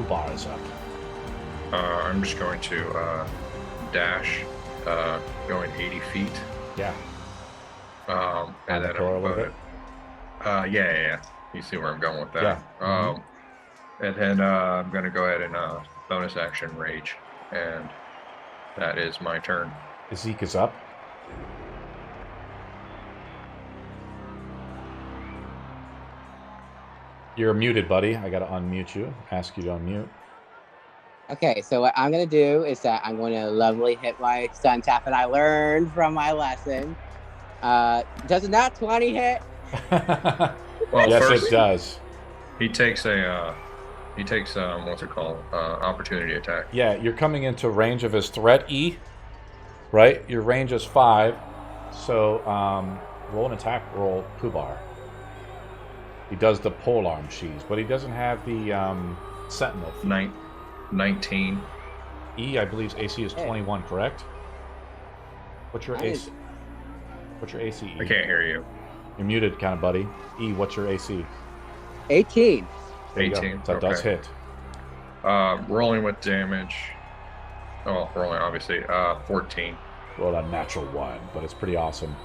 bar is up. I'm just going to dash, going 80 feet. Yeah. And then a little bit. Yeah. You see where I'm going with that. Yeah. And then I'm gonna go ahead and bonus action rage, and that is my turn. Zeke is up. You're muted, buddy. I gotta unmute you. Ask you to unmute. Okay, so what I'm going to do is that I'm going to lovely hit my stun tap, and I learned from my lesson. Does a nat 20 hit? Well, yes, first, it does. He takes what's it called? Opportunity attack. Yeah, you're coming into range of his threat E, right? Your range is 5, so roll an attack, roll Pubar. He does the polearm cheese, but he doesn't have the sentinel. 19. E, I believe AC is 21, correct? What's your AC? What's your AC? E? I can't hear you. You're muted, kind of, buddy. E, what's your AC? 18. 18. So that does hit. Rolling with damage. Oh, rolling obviously. 14. Rolled a natural 1, but it's pretty awesome.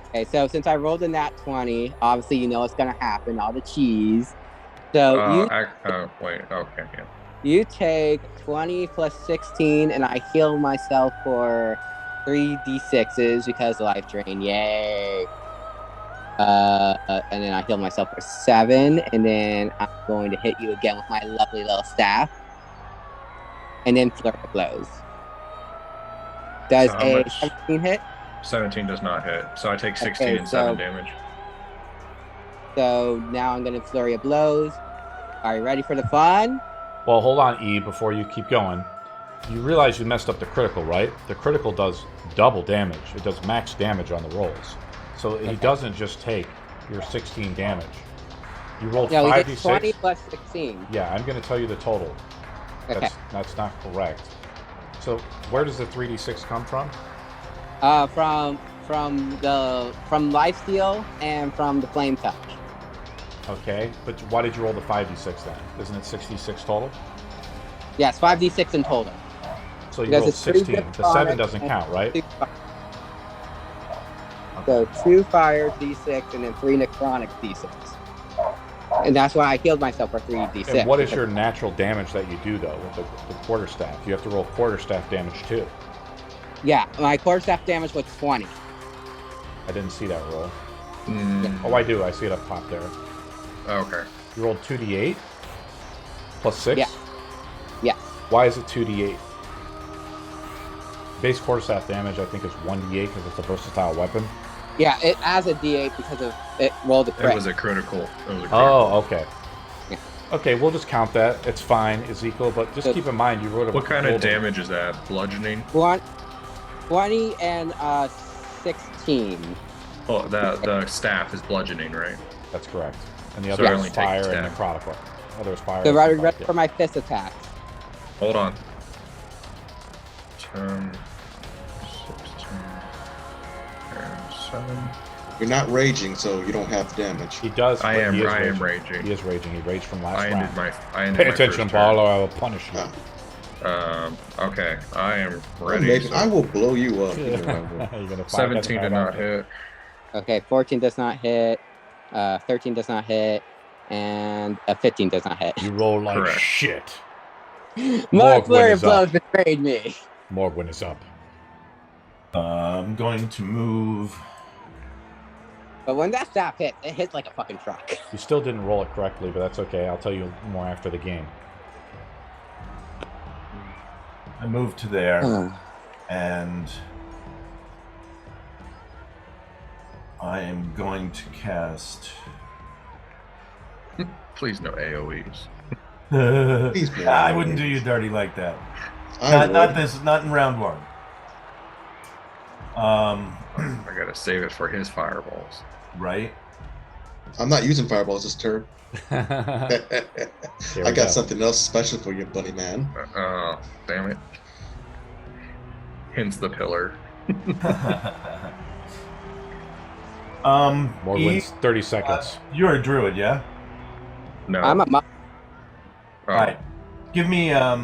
Okay, so since I rolled a nat 20, obviously you know what's going to happen. All the cheese. So wait. Okay. Yeah. You take 20 plus 16, and I heal myself for 3d6s because of life drain. Yay! And then I heal myself for 7, and then I'm going to hit you again with my lovely little staff, and then flurry of blows. Does a 17 hit? 17 does not hit, so I take 16 and 7 damage. So now I'm going to flurry of blows. Are you ready for the fun? Well, hold on, E, before you keep going. You realize you messed up the critical, right? The critical does double damage. It does max damage on the rolls. So he doesn't just take your 16 damage. You rolled 5d6. 20 plus 16. Yeah, I'm going to tell you the total. Okay. That's not correct. So where does the 3d6 come from? From lifesteal and from the flame touch. Okay, but why did you roll the 5d6 then? Isn't it 66 total? Yes, 5d6 in total. So you rolled 16. The 7 doesn't count, right? So 2 fire d6 and then 3 necrotic d6. And that's why I healed myself for 3d6. And what is your natural damage that you do, though, with the quarterstaff? You have to roll quarterstaff damage, too. Yeah, my quarterstaff damage was 20. I didn't see that roll. Yeah. Oh, I do. I see it up top there. Okay. You rolled 2d8 plus 6? Yeah. Yeah. Why is it 2d8? Base quarterstaff damage, I think, is 1d8 because it's a versatile weapon. Yeah, it has a d8 because of it rolled a crit. It was a critical. Oh, okay. Yeah. Okay, we'll just count that. It's fine, Ezekiel, but just keep in mind you wrote a... What kind of damage is that? Bludgeoning? 20 and 16. Oh, the staff is bludgeoning, right? That's correct. And the other is fire and necrotic. Other is fire. So I'm ready for my fist attack. Hold on. 10, 16, and 7. You're not raging, so you don't have damage. He does. I am raging. He is raging. He raged from last round. Pay attention, Paul, or I will punish you. Okay, I am ready. So. I will blow you up. 17 did not hit. Okay, 14 does not hit. 13 does not hit. And 15 does not hit. You roll like shit. My flurry of blows betrayed me. Morgwin is up. I'm going to move. But when that staff hits, it hits like a fucking truck. You still didn't roll it correctly, but that's okay. I'll tell you more after the game. I move to there, and I am going to cast. Please no AoEs. I wouldn't do you dirty like that. Not in round 1. I gotta save it for his fireballs. Right. I'm not using fireballs this turn. I got something else special for you, buddy man. Damn it. Hence the pillar. Morgwin's 30 seconds. You're a druid, yeah? No. I'm a monk. Oh. All right. Give me a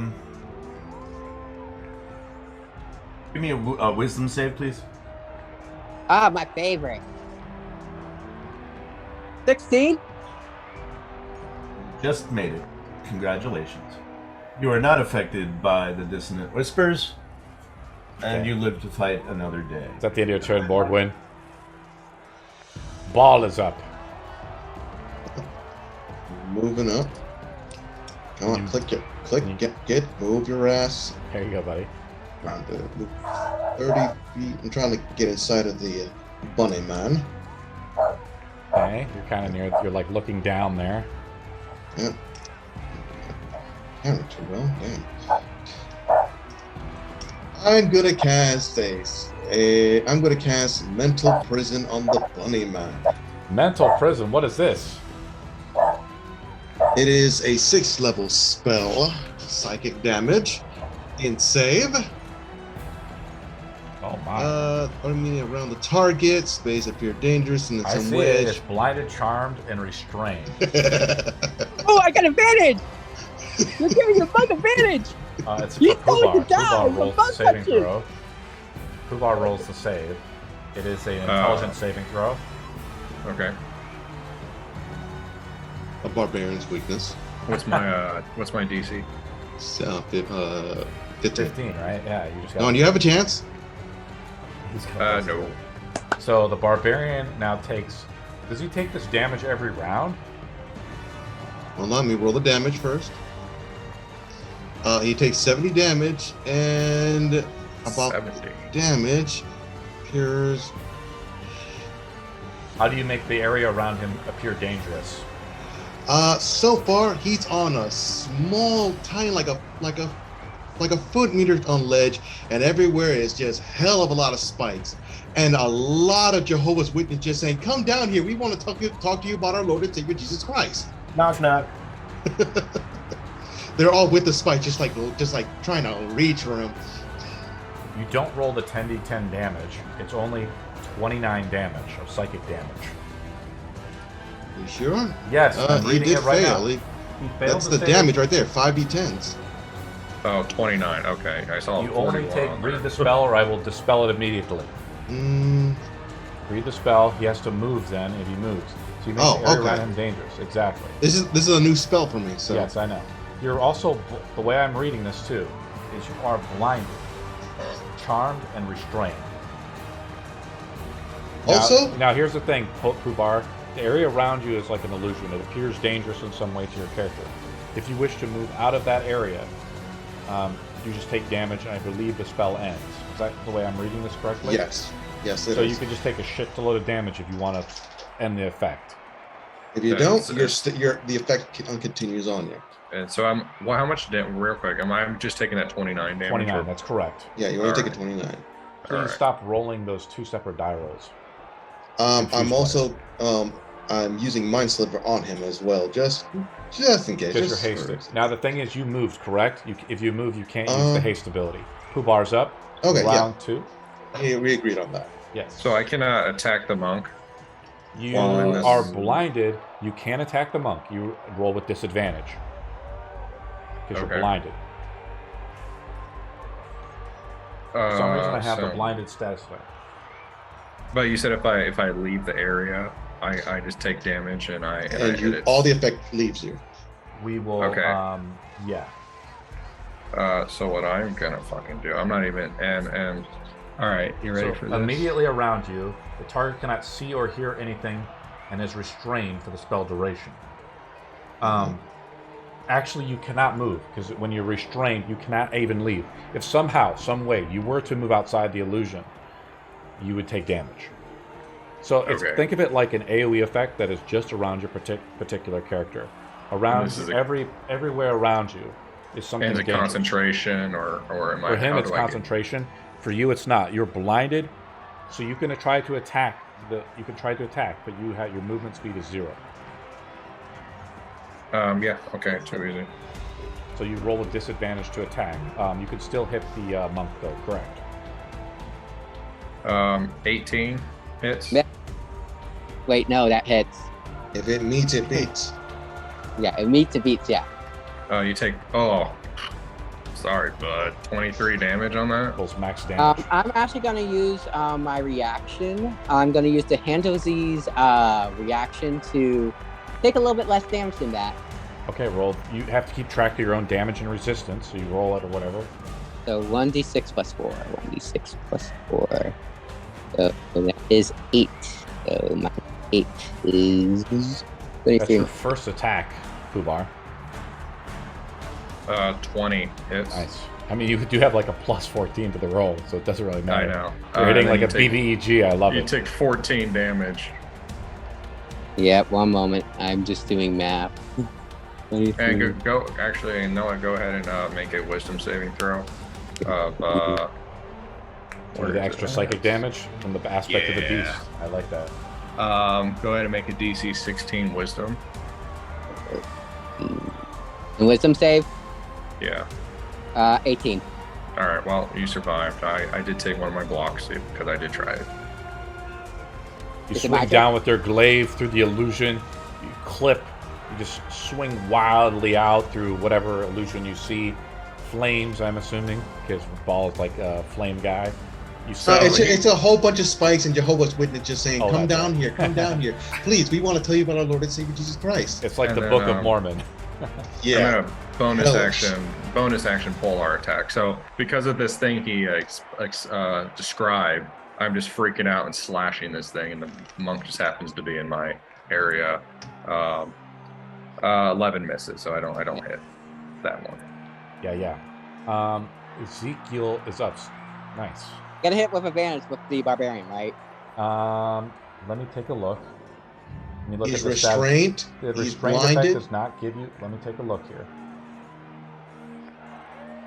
wisdom save, please. Ah, my favorite. 16? Just made it. Congratulations. You are not affected by the dissonant whispers, and you live to fight another day. Is that the end of your turn, Boardwin? Ball is up. Moving up. Come on, get, move your ass. There you go, buddy. Trying to move 30 feet. I'm trying to get inside of the bunny man. Okay, you're kind of near. You're like looking down there. Yeah. Can't too well. Damn. I'm gonna cast I'm gonna cast Mental Prison on the bunny man. Mental prison. What is this? It is a 6th level spell, psychic damage, in save. Oh my. Around the target, space appear dangerous and in I some see way. it. It's blinded, charmed, and restrained. Oh, I got advantage! You're giving the bug advantage! It's for He's going Poobar. to die. Poobar The rolls the bug saving touches. throw. Poobar rolls the save. It is an intelligence saving throw. Okay. A barbarian's weakness. What's my DC? 15. 15, right? Yeah, you just got. No, and you have a chance. He's gonna No. So the barbarian now takes. Does he take this damage every round? Well, let me roll the damage first. He takes 70 damage, and about 70 damage appears. How do you make the area around him appear dangerous? So far he's on a small, tiny, like a foot meter on ledge, and everywhere is just hell of a lot of spikes, and a lot of Jehovah's Witnesses just saying, "Come down here. We want to talk to you about our Lord and Savior Jesus Christ." Knock knock. They're all with the spike, just like trying to reach for him. You don't roll the 10d10 damage. It's only 29 damage of psychic damage. You sure? Yes, I'm he reading did it right fail. now. He He failed That's to the save. damage right there. 5d10s. Oh, 29. Okay, I saw. You only 41 on read there. the spell, or I will dispel it immediately. Read the spell. He has to move then if he moves. So you make the area around him dangerous. Exactly. This is a new spell for me. So Yes, I know. You're also, the way I'm reading this too, is you are blinded, charmed, and restrained. Also, Now here's the thing, Poobar. The area around you is like an illusion. It appears dangerous in some way to your character. If you wish to move out of that area, you just take damage, and I believe the spell ends. Is that the way I'm reading this correctly? yes, it So is. you could just take a shitload of damage if you want to end the effect. If you Yeah, don't, it's- the effect continues on you. And so how much real quick? I'm just taking that 29 damage. 29, that's correct. Yeah, you only take a Alright. 29. So you Alright. stop rolling those 2 separate die rolls. I'm also I'm using Mind Sliver on him as well, just in case. Because you're just hasted. for- Now the thing is, you moved, correct? If you move, you can't use the haste ability. Poobar's up. Okay, Round 2. yeah, we agreed on that. Yes. So I can attack the monk. You while in this- are blinded. You can attack the monk. You roll with disadvantage. Because Okay. you're blinded. For some reason I have the blinded status there. But you said if I leave the area, I just take damage and I And hit it. all the effect leaves you. We will, Okay. yeah. So what I'm gonna fucking do? I'm not even and. All right, you ready So for this? immediately around you, the target cannot see or hear anything and is restrained for the spell duration. Actually, you cannot move, because when you're restrained, you cannot even leave. If somehow, some way, you were to move outside the illusion, you would take damage. So Okay. think of it like an AoE effect that is just around your particular character. Around This is everywhere around you is something And is it dangerous. concentration or am I? For him, how it's do I get- concentration. For you, it's not. You're blinded, so you can try to attack. You can try to attack, but your movement speed is 0. Yeah. Okay. Too easy. So you roll with disadvantage to attack. You can still hit the monk, though. Correct. 18 hits. Yeah. Wait, no, that hits. If it meets, it beats. Yeah, it meets it beats, yeah. You take. Oh, sorry, bud. 23 damage on that. Pulls max damage. I'm actually going to use my reaction. I'm going to use the Handlesi's reaction to take a little bit less damage than that. Okay, roll. You have to keep track of your own damage and resistance, so you roll it or whatever. So 1d6 plus 4. 1d6 plus 4. So that is 8. So my 8 is 23. That's your first attack, Fubar. 20 hits. Nice. I mean, you do have like a plus 14 to the roll, so it doesn't really matter. I know. You're hitting and like then a BBEG. I love You it. take 14 damage. Yep, one moment. I'm just doing math. And go. Actually, you know what? Go ahead and make a wisdom saving throw. Or the extra psychic damage from the aspect of the beast. I like that. Go ahead and make a DC 16 wisdom. And wisdom save? Yeah. 18. All right. Well, you survived. I did take one of my blocks because I did try it. You Is it swing magic? down with their glaive through the illusion. You clip. You just swing wildly out through whatever illusion you see. Flames, I'm assuming, because Ball is like a flame guy. You So- It's a whole bunch of spikes and Jehovah's Witness just saying, Oh, come that's down right. here, come down here. Please, we want to tell you about our Lord and Savior Jesus Christ. It's like And the then, Book of Mormon. Yeah. I'm gonna Hellish. bonus action polar attack. So because of this thing he described, I'm just freaking out and slashing this thing, and the monk just happens to be in my area. 11 misses, so I don't hit that one. Yeah. Ezekiel is up. Nice. Get a hit with advantage with the barbarian, right? Let me take a look. Let me look He's at the stats. restrained. The He's restraint effect blinded. does not give you. Let me take a look here.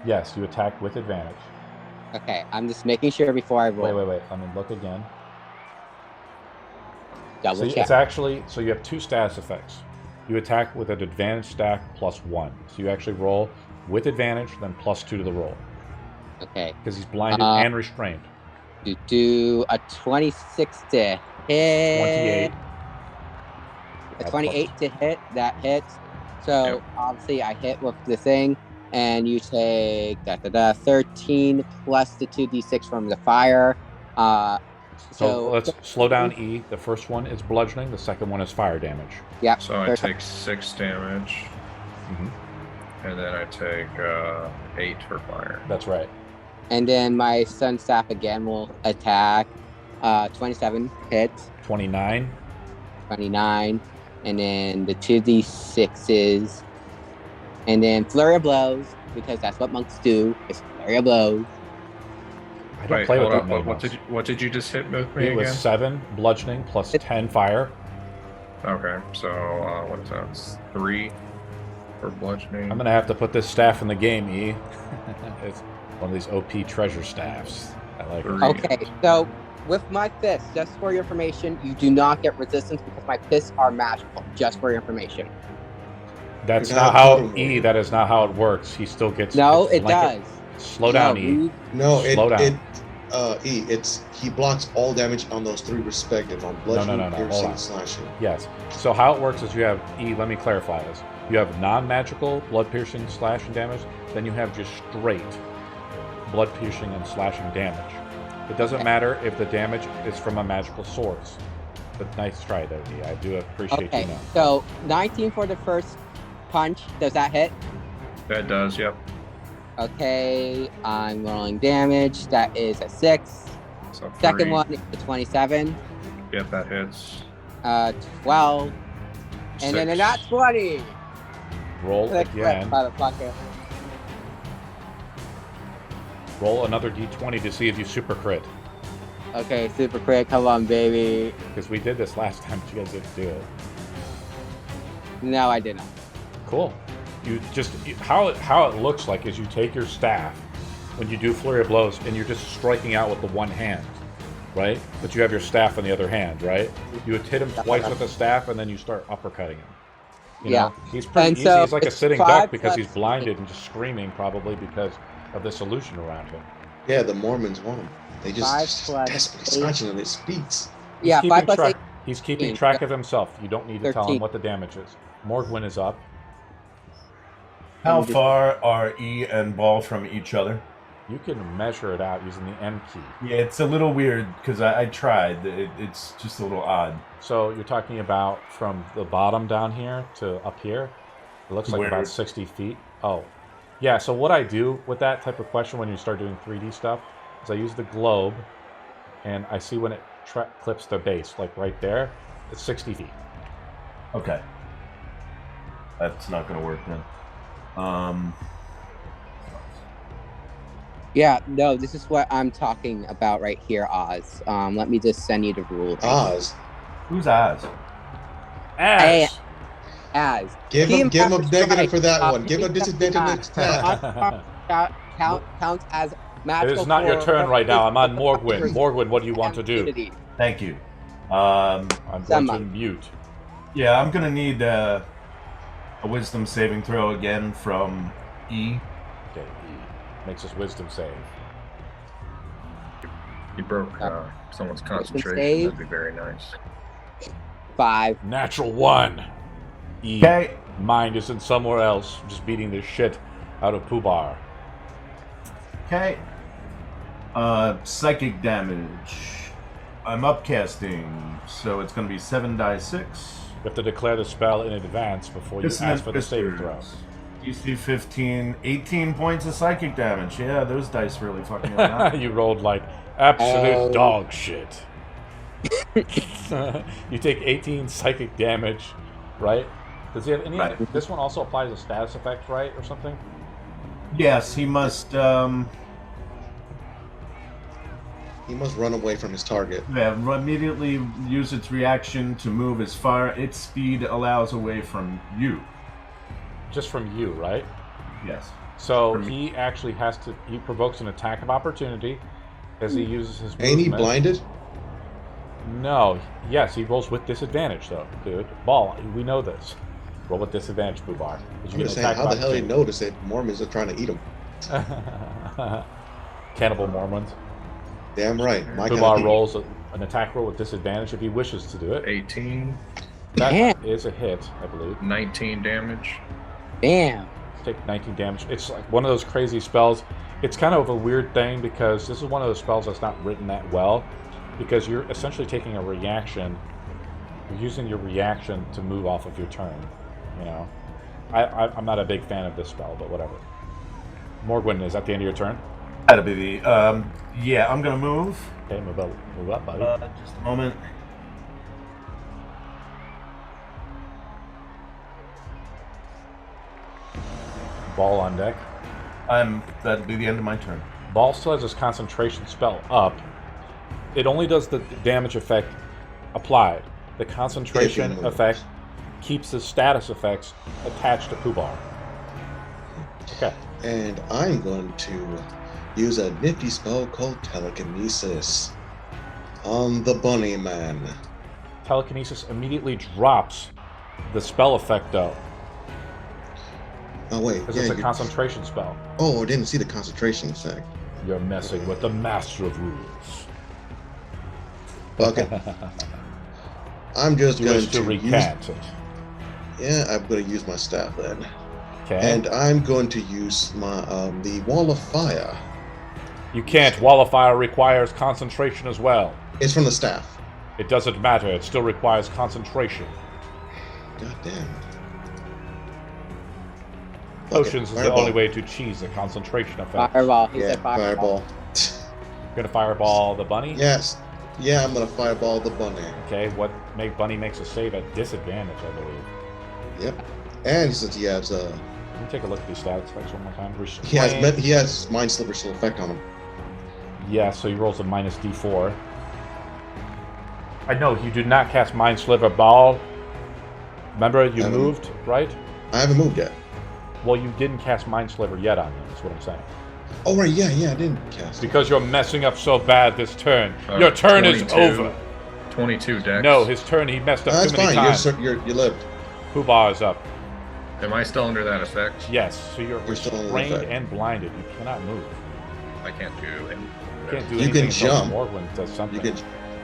Yes, you attack with advantage. Okay, I'm just making sure before I roll. Wait. Let me look again. Double So check. it's actually you have two status effects. You attack with an advantage stack +1. So you actually roll with advantage, then +2 to the roll Okay. because he's blinded and restrained. Do a 26 to hit. 28. A 28 to hit. That hits. So Yep. obviously I hit with the thing, and you take 13 plus the 2d6 from the fire. So let's slow down E. The first one is bludgeoning. The second one is fire damage. Yeah. So I take 6 damage, Mm-hmm. and then I take 8 for fire. That's right. And then my sun staff again will attack. 27 hits. 29. 29. And then the 2d6s. And then flurry of blows, because that's what monks do. Is flurry of blows. I don't Wait, play with hold that up. many What monks. did you just hit with me It was again? 7 bludgeoning plus 10 fire. Okay, so what is that? It's 3 for bludgeoning. I'm gonna have to put this staff in the game, E. It's one of these OP treasure staffs. I like it. Okay, so with my fists, just for your information, you do not get resistance because my fists are magical. Just for your information. That's You're not not how totem E. That is not how it works. He still gets. No, it's it blanket- does. Slow down, E. you- No, Slow down. he blocks all damage on those 3 respective on bludgeoning, no, hold piercing, on. and slashing. Yes. So how it works is you have E. Let me clarify this. You have non-magical blood piercing, slashing damage. Then you have just straight blood piercing and slashing damage. It doesn't matter if the damage is from a magical source. But nice try there, E. I do appreciate Okay, you know. so 19 for the first punch. Does that hit? That does, yep. Okay, I'm rolling damage. That is a 6. So Second 3. one is a 27. Yep, that hits. 12. And then a 6. nat 20. Roll Click, click, again. motherfucker. Roll another d20 to see if you super crit. Okay, super crit. Come on, baby. Because we did this last time, but you guys didn't do it. No, I didn't. Cool. How it looks like is you take your staff when you do flurry of blows and you're just striking out with the one hand, right? But you have your staff on the other hand, right? You would hit him twice with the staff and then you start uppercutting him. You know? He's pretty And easy. so He's like a it's sitting 5 duck because plus he's blinded and just screaming probably because of this illusion around him. Yeah, the Mormons want him. They 5 just plus desperately 8. scratching on his feet. Yeah, 5 plus 8. He's keeping 13. track of himself. You don't need to tell him 13. what the damage is. Morgwin is up. How far are E and ball from each other? You can measure it out using the M key. Yeah, it's a little weird because I tried. It's just a little odd. So you're talking about from the bottom down here to up here? It looks like Weird. about 60 feet. Oh, yeah. So what I do with that type of question when you start doing 3D stuff is I use the globe, and I see when it clips the base, like right there, it's 60 feet. Okay. That's not going to work then. Yeah, no, this is what I'm talking about right here, Oz. Let me just send you the rule. Oz. Who's Oz? Ass. As. Give him Team negative for that Strike. one. Give him disadvantage attack. Count as It magical. is not your for- turn right now. I'm on Morgwin. Morgwin, what do you want to do? Immunity. Thank you. I'm going to Someone. mute. Yeah, I'm going to need a wisdom saving throw again from E. Okay, he makes his wisdom save. You broke someone's concentration. save. That'd be very nice. 5. Natural 1. E. Okay. Mind is in somewhere else, just beating the shit out of Poobar. Okay. Psychic damage. I'm upcasting, so it's going to be 7 die 6. You have to declare the spell in advance before you ask for the saving throw. DC 15, 18 points of psychic damage. Yeah, those dice really fuck me up. You rolled like absolute dog shit. You take 18 psychic damage, right? Does he have any? Right. This one also applies a status effect, right, or something? Yes, he must. He must run away from his target. Yeah, immediately use its reaction to move as far its speed allows away from you. Just from you, right? Yes. So he actually has to. He provokes an attack of opportunity as he uses his movement. Ain't he blinded? No. Yes, he rolls with disadvantage, though, dude. Ball. We know this. Roll with disadvantage, Poobar. I'm just saying, how the hell did he notice that Mormons are trying to eat him? Cannibal Mormons. Damn right. My kind Poobar of rolls an attack roll with disadvantage if he wishes to do it. 18, That Damn. is a hit, I believe. 19 damage. Damn. Take 19 damage. It's like one of those crazy spells. It's kind of a weird thing because this is one of those spells that's not written that well, because you're essentially taking a reaction. You're using your reaction to move off of your turn. You know, I'm not a big fan of this spell, but whatever. Morgwin, is that the end of your turn? That'll be the. Yeah, I'm gonna move. Okay, move up, buddy. Just a moment. Ball on deck. That'll be the end of my turn. Ball still has his concentration spell up. It only does the damage effect applied. The concentration If he moves. effect keeps the status effects attached to Poobar. Okay. And I'm going to use a nifty spell called Telekinesis on the Bunny Man. Telekinesis immediately drops the spell effect, though, Oh, wait. because Yeah, it's a concentration spell. oh, I didn't see the concentration effect. You're messing with the master of rules. Okay. I'm just You going wish to to use... recant it. Yeah, I'm going to use my staff then. Okay. And I'm going to use my the Wall of Fire. You can't. Wall of Fire requires concentration as well. It's from the staff. It doesn't matter. It still requires concentration. God damn. Potions is the fireball. only way to cheese the concentration effect. Fireball. He Yeah, said fireball. You're gonna fireball the bunny? Yes. Yeah, I'm going to fireball the bunny. Okay, bunny makes a save at disadvantage, I believe. Yep. And he says he has Let me take a look at these stats effects one more time. he has Mind Sliver still effect on him. Yeah, so he rolls a minus D4. I know you did not cast Mind Sliver Ball. Remember, you Haven't. moved, right? I haven't moved yet. Well, you didn't cast Mind Sliver yet on him. That's what I'm saying. Oh right, yeah, I didn't cast it. Because you're messing up so bad this turn. Your turn is 22. over. 22 dex. No, his turn. He messed up That's too many fine. times. You lived. Poobar is up. Am I still under that effect? Yes, so you're You're still in restrained effect. and blinded. You cannot move. I can't do it. You can't do You anything can jump. until Morgwin does something.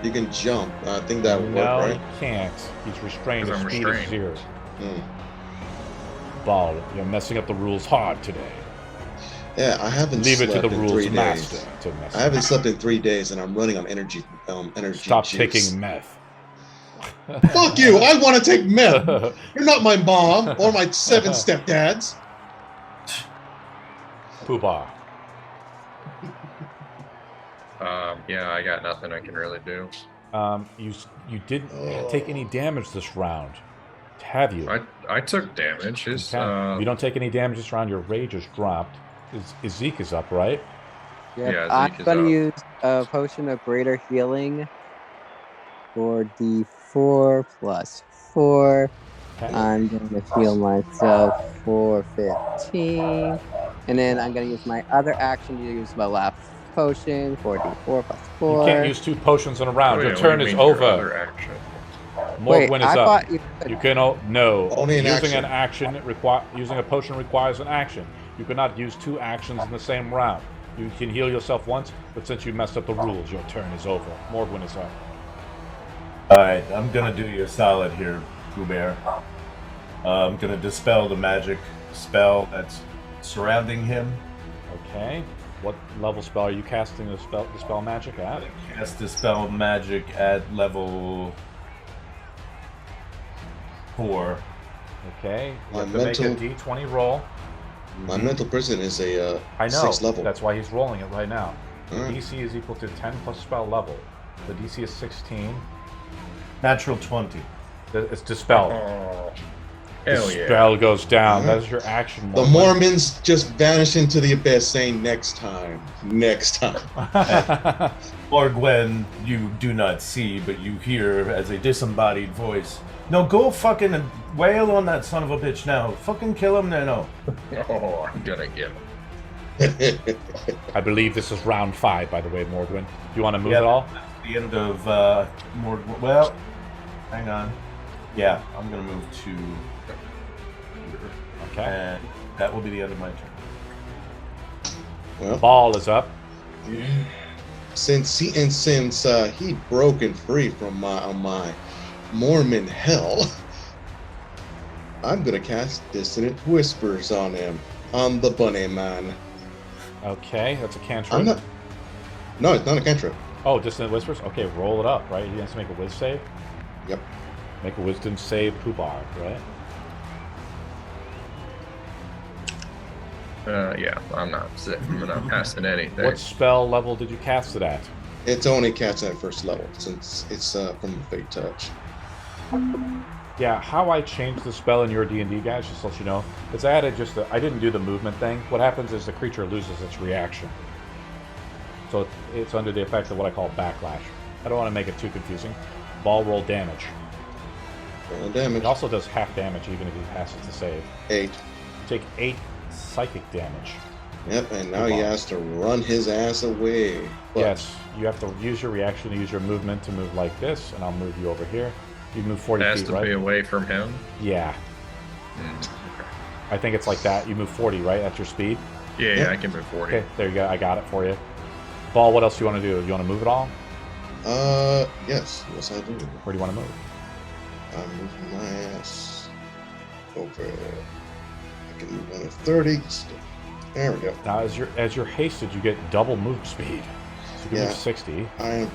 You can jump. I think that would No, work, he right? can't. He's restrained. His Because I'm speed is restrained. 0. Ball, you're messing up the rules hard today. Yeah, I haven't Leave it slept to the in rules 3 master days. to mess I haven't slept in 3 days, and I'm running on energy Stop juice. taking meth. Fuck you! I want to take meth. You're not my mom or my 7 stepdads. Poobar. Yeah, I got nothing I can really do. You didn't take any damage this round, have you? I took damage. If you don't take any damage this round, your rage is dropped. Zeke is up, right? Yep. Yeah, I'm Zeke is going to up. use a potion of greater healing for D4 plus 4. Okay. I'm going to heal myself for 15. And then I'm going to use my other action to use my last potion for D4 plus 4. You can't use 2 potions in a round. Oh, Your yeah, turn what do is you mean your over. other action? Morgwin is I up. thought You can no. Only an using action. an action using a potion requires an action. You cannot use 2 actions in the same round. You can heal yourself once, but since you messed up the rules, your turn is over. Morgwin is up. Alright, I'm gonna do you a solid here, Pooh Bear. I'm gonna dispel the magic spell that's surrounding him. Okay. What level spell are you casting the spell magic at? Cast dispel magic at level 4. Okay. You My have to make a mental- D20 roll. My mental prison is a I know. 6th level. That's why he's rolling it right now. The Alright. DC is equal to 10 plus spell level. The DC is 16. Natural 20. It's dispelled. Oh, The hell yeah. spell goes down. Alright. That is your action. The Morgwin. Mormons just vanish into the abyss, saying, "Next time, next time." Or Gwen, you do not see, but you hear as a disembodied voice. No, go fucking wail on that son of a bitch now. Fucking kill him now. Oh, I'm gonna get him. I believe this is round 5, by the way, Morgwin. Do you want to move Yep. it all? The end of more. Well, hang on. Yeah, I'm gonna move to here, Okay. and that will be the end of my turn. Well, Ball is up. since he'd broken free from my Mormon hell, I'm gonna cast Dissonant Whispers on him, on the Bunny Man. Okay, that's a cantrip. I'm not. No, it's not a cantrip. Oh, Dissonant Whispers? Okay, roll it up, right? He has to make a whiz save? Yep. Make a wisdom save, Poobar, right? Yeah, I'm not passing anything. What spell level did you cast it at? It's only cast at 1st level since it's from the Fate Touch. Yeah, how I changed the spell in your D&D, guys, just to let you know, is I added I didn't do the movement thing. What happens is the creature loses its reaction. So it's under the effect of what I call backlash. I don't want to make it too confusing. Ball roll damage. Roll damage. It also does half damage even if he passes the save. 8. Take 8 psychic damage. Yep, and now he has to run his ass away. But Yes, you have to use your reaction to use your movement to move like this, and I'll move you over here. You move 40 It has feet, to right? be away from him. Yeah, Okay. I think it's like that. You move 40, right? That's your speed? Yeah, I can move 40. Okay, there you go. I got it for you. Ball, what else do you want to do? You want to move it all? yes I do. Where do you want to move? I'm moving my ass over. I can move 130. There we go. Now, as you're hasted, you get double move speed. So you can Yeah. move 60. I am.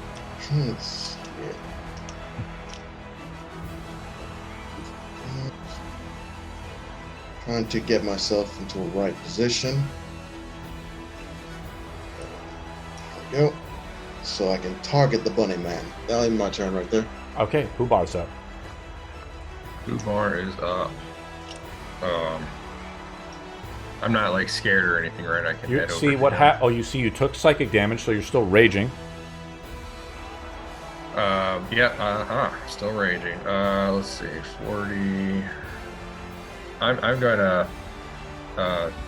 Trying to get myself into a right position. There we go. So I can target the Bunny Man. That'll be my turn right there. Okay, Poobar's up. Ubar is up. I'm not like scared or anything, right? I can You head see over what to him. happened? Oh, you see you took psychic damage, so you're still raging. Still raging. Let's see, 40. I'm gonna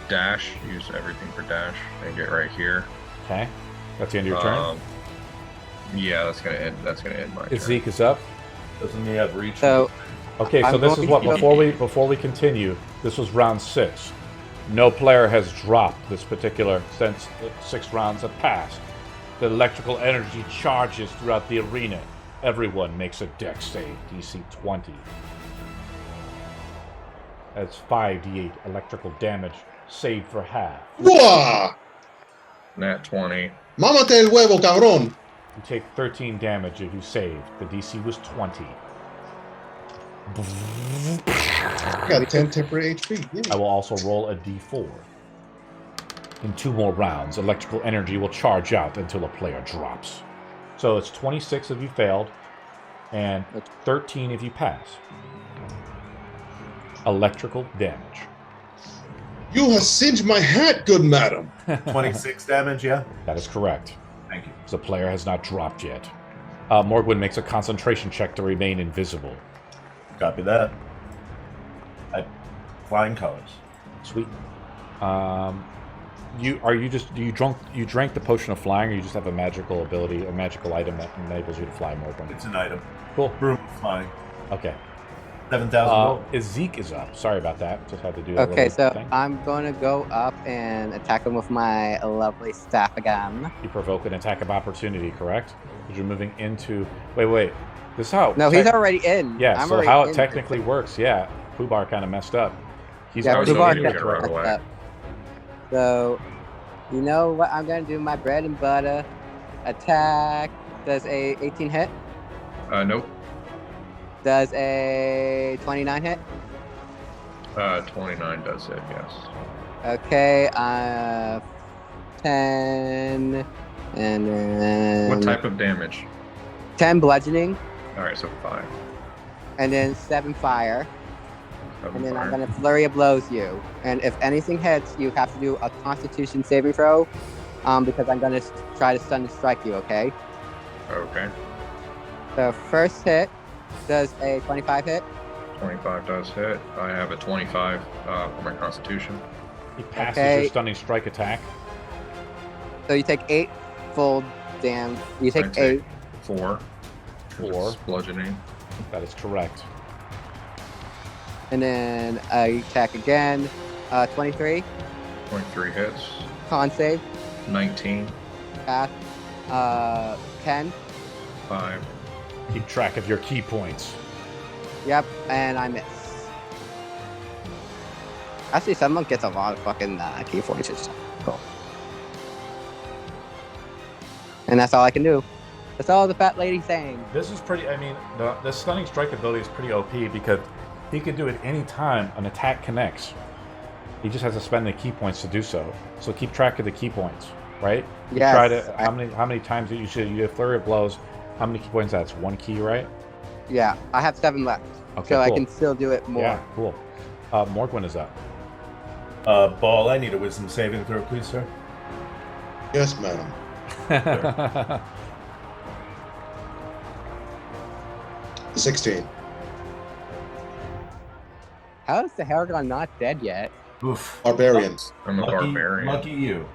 dash. Use everything for dash and get right here. Okay, that's the end of your turn. Yeah, that's gonna end my turn. Zeke is up. Doesn't he have reach? So Okay, so I'm this is going what to- before we continue. This was round 6. No player has dropped this particular since 6 rounds have passed. The electrical energy charges throughout the arena. Everyone makes a dex save, DC 20. That's 5d8 electrical damage, saved for half. Wah! Nat 20. Mámate el huevo, cabrón. You take 13 damage if you save. The DC was 20. I got 10 temporary HP. Yeah. I will also roll a d4. In 2 more rounds, electrical energy will charge out until a player drops. So it's 26 if you failed, and 13 if you pass. Electrical damage. You have singed my hat, good madam. 26 damage, yeah? That is correct. Thank you. The player has not dropped yet. Morgwin makes a concentration check to remain invisible. Copy that. Flying colors. Sweet. You drank the potion of flying, or you just have a magical ability, a magical item that enables you to fly, Morgwin? It's an item. Cool. Broom flying. Okay. 7,000 gold. Zeke is up. Sorry about that. Just had to do a Okay, little so thing. I'm going to go up and attack him with my lovely staff again. You provoke an attack of opportunity, correct? Because you're moving into... Wait. This is how... No, he's already in. Yeah, I'm so already how it in. technically works, yeah. Poobar kind of messed up. He's Yeah, I was already hoping Poobar you in were the gonna run correct- away. So, you know what I'm going to do? My bread and butter attack. Does a 18 hit? Nope. Does a 29 hit? 29 does it, yes. Okay, 10, and then... What type of damage? 10 bludgeoning, Alright, so 5. and then 7 fire. 7 And then I'm fire. going to flurry of blows you. And if anything hits, you have to do a constitution saving throw, because I'm going to try to stun and strike you, okay? Okay. The first hit does a 25 hit. 25 does hit. I have a 25 for my constitution. He passes Okay. your stunning strike attack. So you take 8 full damage. You I take take 8. 4. 'cause 4. it's bludgeoning. That is correct. And then I attack again. 23. 23 hits. Con save. 19. Pass. 10. 5. Keep track of your key points. Yep, and I miss. Actually, someone gets a lot of fucking key points and stuff. Cool. And that's all I can do. That's all the fat lady's saying. This is pretty... I mean, the stunning strike ability is pretty OP because he can do it any time an attack connects. He just has to spend the key points to do so. So keep track of the key points, right? You Yes, try to... How many times you should... You have flurry of blows. How many key points? That's 1 key, right? Yeah, I have 7 left. Okay, So I cool. can still do it more. Yeah, cool. Morgwin is up. Ball, I need a wisdom saving throw, please, sir. Yes, madam. 16. How is the Haragon not dead yet? Oof. Barbarian. I'm a barbarian. Lucky you.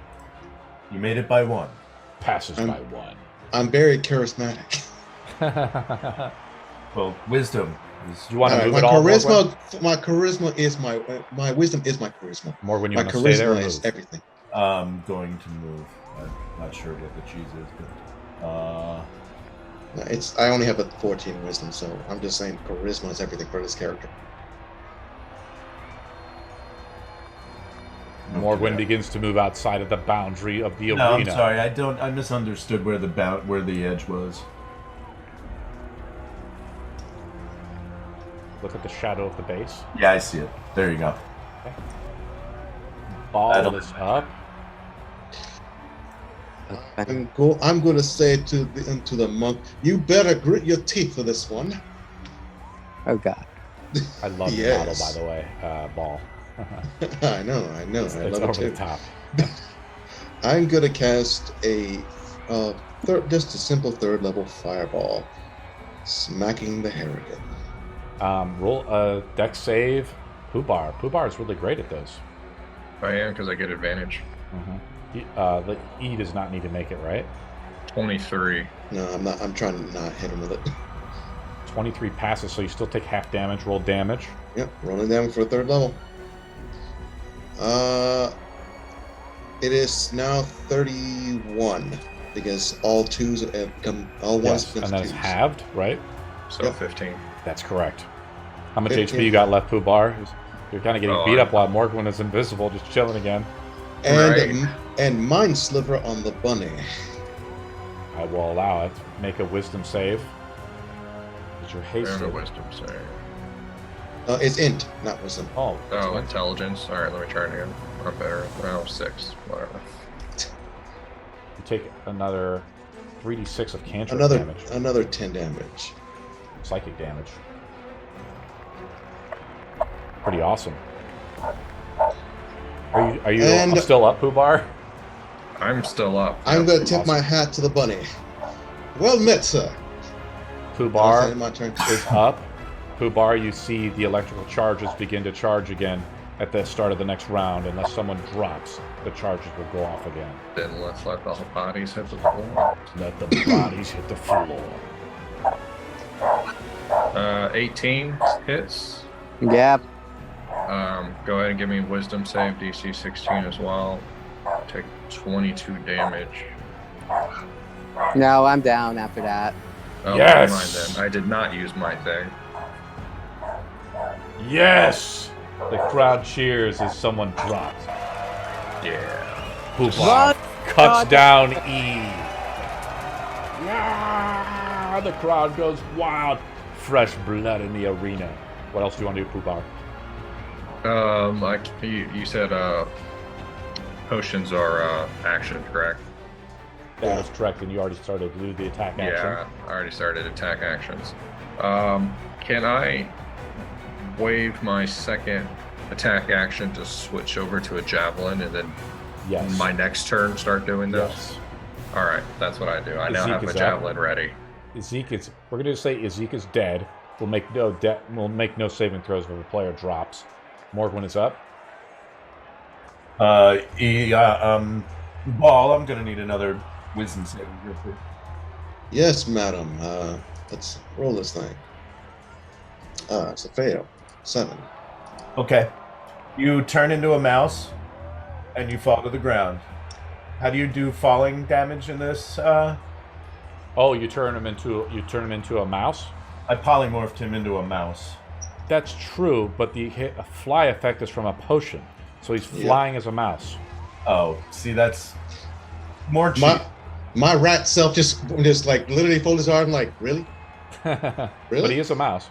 You made it by 1. Passes I'm- by 1. I'm very charismatic. Well, wisdom is... You want to move my it all, charisma is my wisdom is my charisma. Morgwin, you My want to stay there or charisma is move? everything. I'm going to move. I'm not sure what the cheese is, but... I only have a 14 wisdom, so I'm just saying charisma is everything for this character. Morgwin begins to move outside of the boundary of the No, I'm arena. sorry. I misunderstood where the edge was. Look at the shadow of the base. Yeah, I see it. There you go. Ball That'll- is up. I'm going to say to the monk, you better grit your teeth for this one. Oh god. I love Yes. the model, by the way. Ball. I know. It's I love over it too. the top. I'm going to cast just a simple 3rd level fireball, smacking the Harrigan. Roll a dex save. Poobar. Poobar is really great at those. I am because I get advantage. The E does not need to make it, right? 23. No, I'm not. I'm trying to not hit him with it. 23 passes, so you still take half damage. Roll damage. Yep, rolling down for a 3rd level. It is now 31 because all 2s have become all 1s Yes, become and then it's 2s. halved, right? So Yep. 15. That's correct. How much 15. HP you got left, Poobar? You're kind of getting Oh, beat up while Morgan is invisible, just chilling again. And and Mind Sliver on the bunny. I will allow it. Make a wisdom save. But you're There's hasted. a wisdom save. It's int, not wisdom. Oh, Oh, intelligence. All right, let me try it again. I'm better. Oh, 6. Whatever. you take another 3d6 of cantrip Another damage. another 10 damage. Psychic damage. Pretty awesome. Are you And- still up, Poobar? I'm still up. I'm gonna tip awesome. my hat to the bunny. Well met, sir. Poobar My turn. is up. Poobar, you see the electrical charges begin to charge again at the start of the next round. Unless someone drops, the charges will go off again. Then let's let the bodies hit the floor. Let the bodies hit the floor. 18 hits. Yep. Go ahead and give me wisdom save DC 16 as well. Take 22 damage. No, I'm down after that. Oh, Yes! never mind then. I did not use my thing. Yes! The crowd cheers as someone drops. Yeah. Poobar Run! cuts God. down E. Yeah! The crowd goes wild. Fresh blood in the arena. What else do you want to do, Poobar? You said potions are action, correct? That is correct, and you already started to do the attack action. Yeah, I already started attack actions. Can I wave my second attack action to switch over to a javelin and then Yes. my next turn start doing those? Yes. All right, that's what I do. I now Zeke have my is up. javelin ready. We're going to say Ezek is dead. We'll make no saving throws if a player drops. Morgwin is up. Ball, I'm gonna need another wisdom saving real quick. Yes, madam. Let's roll this thing. It's a fail. 7. Okay. You turn into a mouse, and you fall to the ground. How do you do falling damage in this? Oh, you turn him into a mouse? I polymorphed him into a mouse. That's true, but the fly effect is from a potion. So he's flying as a mouse. Oh, see, that's more cheap. My rat self just like literally fold his arm like, really? Really? But he is a mouse.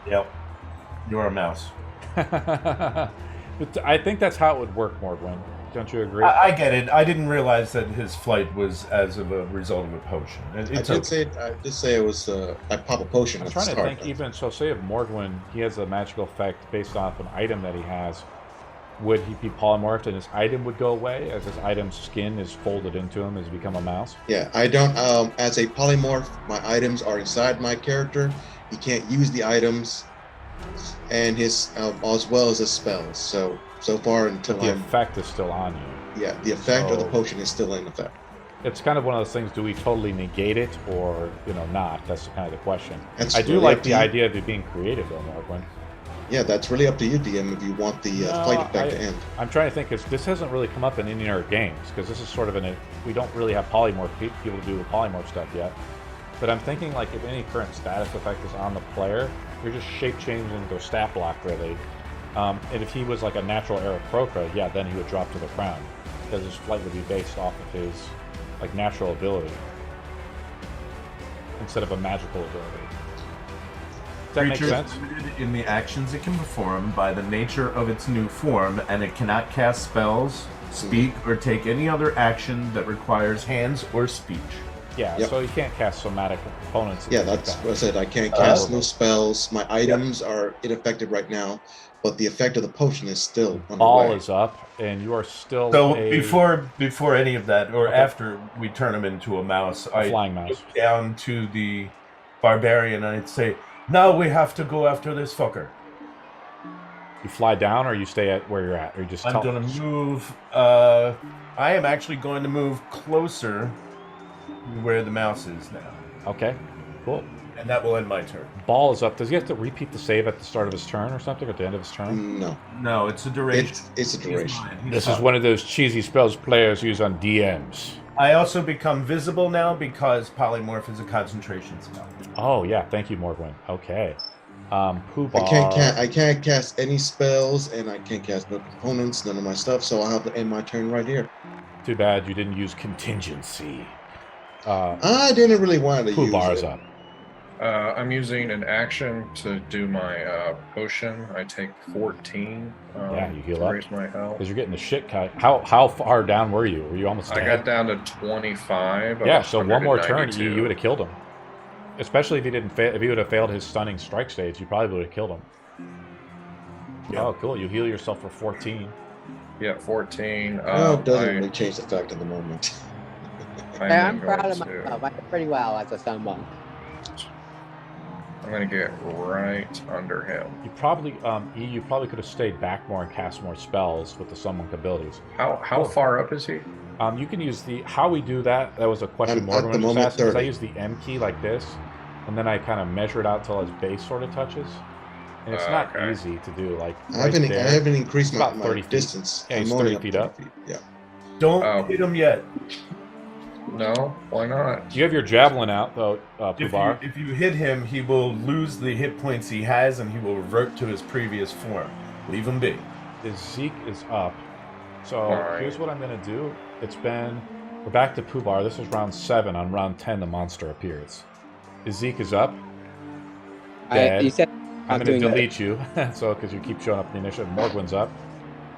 Yep. You're a mouse. I think that's how it would work, Morgwin. Don't you agree? I get it. I didn't realize that his flight was as of a result of a potion. I It's did okay. say it was I pop a potion I'm at the trying to start. think, even so, say if Morgwin, he has a magical effect based off an item that he has, would he be polymorphed and his item would go away as his item's skin is folded into him as become a mouse? Yeah, I don't. As a polymorph, my items are inside my character. He can't use the items, and his as well as his spells. So far until But the I'm effect is still on you. yeah, the effect of the So- potion is still in effect. It's kind of one of those things, do we totally negate it or, not? That's kind of the question. That's I do really like up to the you. idea of it being creative, though, Morgwin. Yeah, that's really up to you, DM, if you want the fight effect to end. I'm trying to think, because this hasn't really come up in any of our games, because this is sort of we don't really have polymorph people to do the polymorph stuff yet. But I'm thinking, like, if any current status effect is on the player, you're just shape-changing their stat block, really. And if he was like a natural Aarakocra, yeah, then he would drop to the ground, because his flight would be based off of his, like, natural ability, instead of a magical ability. Does that make Creature sense? is limited in the actions it can perform by the nature of its new form, and it cannot cast spells, speak, or take any other action that requires hands or speech. Yeah, Yep. so you can't cast somatic components. and Yeah, things like that's that. what I said. I can't cast no spells. My items are ineffective right now, but the effect of the potion is still Ball underway. is up, and you are still So a before any of that, or Okay. after we turn him into a mouse, I flying mouse. look down to the barbarian and I'd say, "Now we have to go after this fucker." You fly down, or you stay at where you're at, or you just I'm tell. gonna move. I am actually going to move closer to where the mouse is now, Okay, cool. and that will end my turn. Ball is up. Does he have to repeat the save at the start of his turn or something, or at the end of his turn? No, No, it's a duration. it's a He's duration. mine. He's This is fine. one of those cheesy spells players use on DMs. I also become visible now because polymorph is a concentration spell. Oh yeah, thank you, Morgwin. Okay, Poobar. I can't cast any spells, and I can't cast no components, none of my stuff. So I'll have to end my turn right here. Too bad you didn't use contingency. I didn't really want to use Poobar's it. up. I'm using an action to do my potion. I take 14. Yeah, you heal to up. raise my health. Because you're getting the shit cut. How far down were you? Were you almost dead? I got down to 25. Yeah, so one more turn, 192. you would have killed him. Especially if he didn't if he would have failed his stunning strike stage, you probably would have killed him. Yeah. Oh, cool. You heal yourself for 14. Yeah, 14. Well, it doesn't really change the fact at the moment. I'm proud of myself. I did pretty well as a stun monk. I'm gonna get right under him. You probably you probably could have stayed back more and cast more spells with the summon abilities. How far up is he? You can use the how we do that. That was a question At Morgan the was moment, asking. I 30. use the M key like this, and then I kind of measure it out till his base sort of touches. And it's not Okay. easy to do. Like I haven't increased It's my, about 30 feet. distance. Yeah, he's I'm only 30 feet up. Yeah. Don't hit him yet. No, why not? You have your javelin out though, Poobar. If you hit him, he will lose the hit points he has, and he will revert to his previous form. Leave him be. His Zeke is up. So Alright. here's what I'm gonna do. We're back to Poobar. This is round 7. On round 10, the monster appears. His Zeke is up. Dead. You said I'm gonna doing it. delete you, so because you keep showing up in the initiative. Morgwin's up.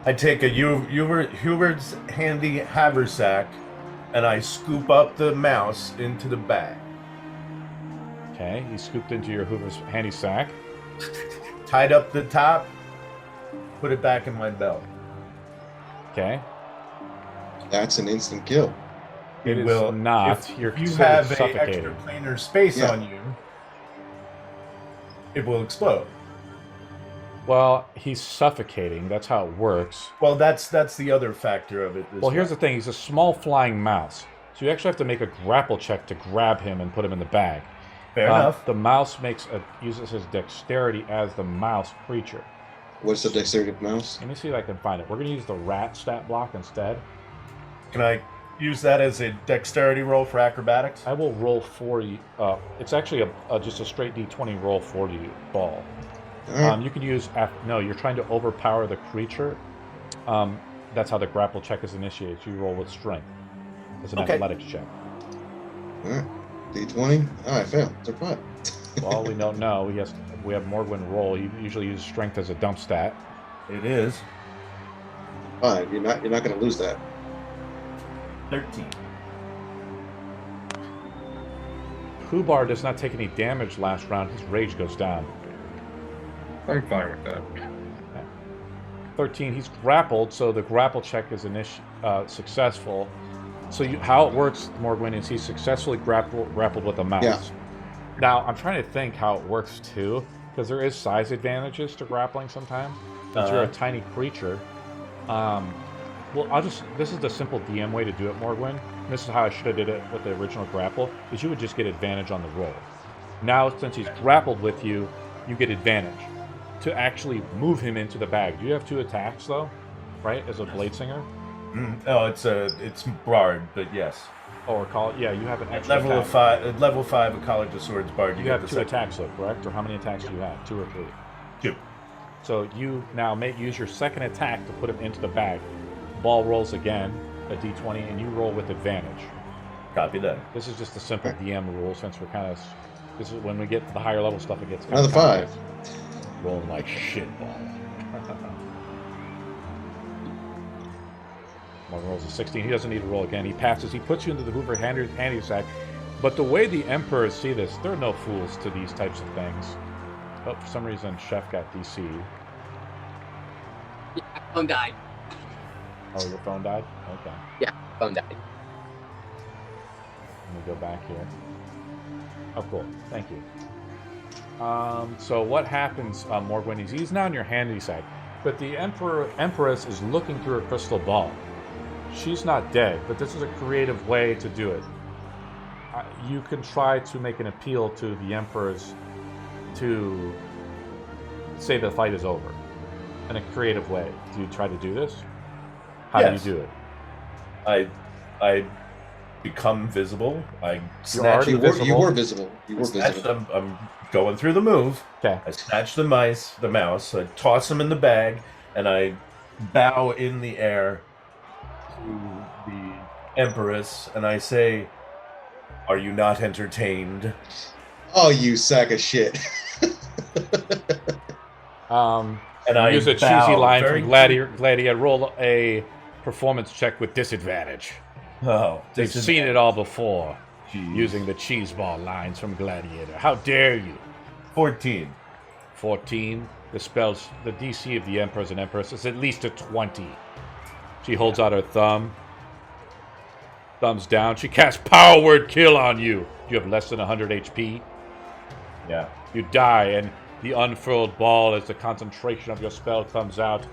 I take a Hubert's handy haversack, and I scoop up the mouse into the bag. Okay, he scooped into your Hoover's handy sack. Tied up the top, put it back in my belt. Okay. That's an instant kill. It is will not. If You're you considered have an suffocated. extra planar space Yeah. on you, it will explode. Well, he's suffocating. That's how it works. Well, that's the other factor of it. Well, here's the thing. He's a small flying mouse. So you actually have to make a grapple check to grab him and put him in the bag. Fair enough. The mouse uses his dexterity as the mouse creature. What's the dexterity of the mouse? Let me see if I can find it. We're going to use the rat stat block instead. Can I use that as a dexterity roll for acrobatics? I will roll for you. It's actually just a straight d20 roll for you, ball. All right. You can use... No, you're trying to overpower the creature. That's how the grapple check is initiated. So you roll with strength. It's an athletics check. All right. D20. I failed. Surprise. Well, we don't know. We have Morgwin roll. He usually uses strength as a dump stat. It is Fine. You're not going to lose that. 13. Poobar does not take any damage last round. His rage goes down. I'm fine with that. 13. He's grappled, so the grapple check is successful. So how it works, Morgwin, is he's successfully grappled with a mouse. Yeah. Now, I'm trying to think how it works, too, because there is size advantages to grappling sometimes. Since you're a tiny creature. Well, this is the simple DM way to do it, Morgwin. This is how I should have did it with the original grapple, is you would just get advantage on the roll. Now, since he's grappled with you, you get advantage to actually move him into the bag. Do you have 2 attacks, though? Right? As a Bladesinger? Oh, it's Bard, but yes. Or you have an extra Level attack. of 5, level 5 of College of Swords Bard. You have 2 attacks, though, correct? Or how many attacks do you have? 2 or 3? 2. So you now use your second attack to put him into the bag. Ball rolls again, a d20, and you roll with advantage. Copy that. This is just a simple DM rule, since we're kind of... This is when we get to the higher level stuff, it gets Another 5. rolling like shit ball. Morgan rolls a 16. He doesn't need to roll again. He passes. He puts you into the Hoover handy sack. But the way the Emperors see this, they're no fools to these types of things. But for some reason, Chef got DC'd. Yeah, phone died. Oh, your phone died? Okay. Yeah, phone died. Let me go back here. Oh, cool. Thank you. So what happens, Morgwin, is he's now in your handy sack, but the Empress is looking through her crystal ball. She's not dead, but this is a creative way to do it. You can try to make an appeal to the Emperors to say the fight is over in a creative way. Do you try to do this? How do you do it? I become visible. I You're snatch. already You visible. were visible. You were visible. I'm going through the move. Okay. I snatch the mouse. I toss him in the bag, and I bow in the air to the Empress, and I say, "Are you not entertained?" Oh, you sack of shit. And I use a bow cheesy line very from Gladiator. Roll a performance check with disadvantage. Oh, They've seen it all before. Jeez. Using the cheese ball lines from Gladiator. How dare you? 14. 14. The DC of the Emperors and Empress is at least a 20. She holds out her thumb. Thumbs down. She casts Power Word Kill on you. You have less than 100 HP. Yeah. You die, and the unfurled ball as the concentration of your spell comes out.